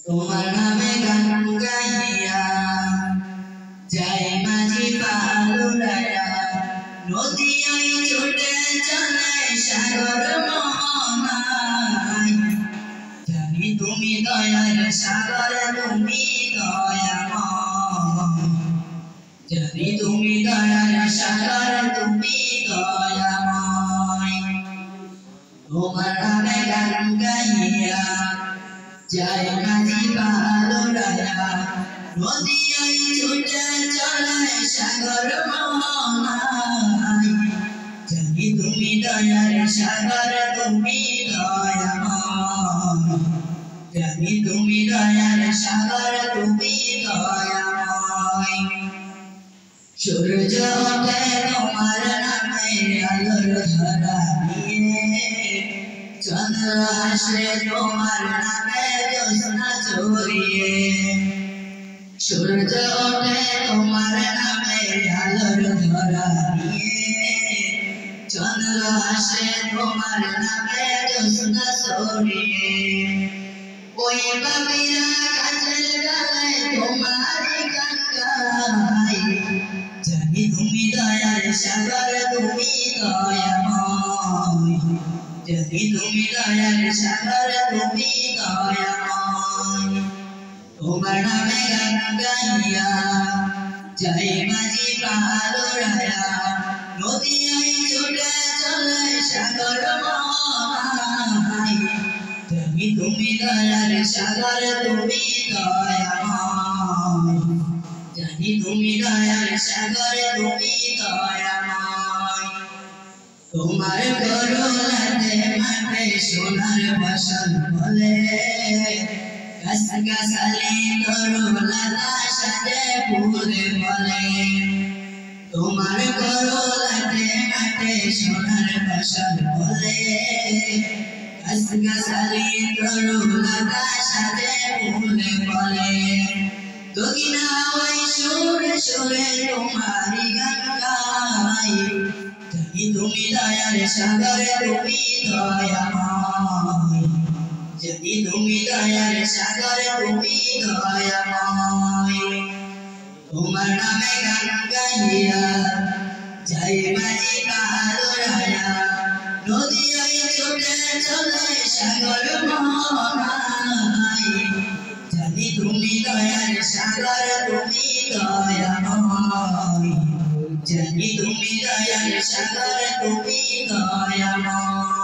তোমার নামে গান গাইয়া যায় মাঝি পালুরায়া নদিয়ায় ছুটে চলে সাগর মোহনায় জানি তুমি দয়ার সাগর তুমি দয়াময় জানি তুমি দয়ার সাগর তুমি দয়াময় তোমার নামে গান গাইয়া যায় মাঝি পালুরায়া নদিয়ায় ছুটে চলে সাগর মোহনায় জানি তুমি দয়ার সাগর তুমি দয়াময় জানি তুমি দয়ার সাগর তুমি দয়াময় সূর্য ওঠে তোমার নামে আলোর ধারা নিয়ে চন্দ্র হাসে তোমার নামে জ্যোৎস্না ছড়িয়ে সূর্য ওঠে তোমার নামে আলোর ধারা নিয়ে চন্দ্র হাসে তোমার নামে জ্যোৎস্না ছড়িয়ে ওই বাবিরা গাছের ডালে তোমার গান গায় জানি তুমি দয়ার সাগর তুমি দয়াময় জানি তুমি দয়ার সাগর তুমি দয়াময় তোমার নামে গান গাইয়া যায় মাঝি পালুরায়া নদিয়ায় ছুটে চলে সাগর মোহনায় জানি তুমি দয়ার সাগর তুমি দয়াময় জানি তুমি দয়ার সাগর তুমি দয়াময় তোমার করুণাতে মাঠে সোনার ফসল ফলে গাছগাছালি তরুলতা সাজে ফুলে ফলে তোমার করুণাতে মাঠে সোনার ফসল ফলে গাছগাছালি তরুলতা সাজে ফুলে ফলে দক্ষিণা ওই সুরে সুরে তোমারি গান গাই জানি তুমি দয়ার সাগর তুমি দয়াময় জানি তুমি দয়ার সাগর তুমি দয়াময় তোমার নামে গান গাইয়া যায় মাঝি পালুরায়া নদিয়ায় ছুটে চলে সাগর মোহনায় জানি তুমি দয়ার সাগর তুমি দয়াময় জানি তুমি দয়ার সাগর তুমি দয়াময়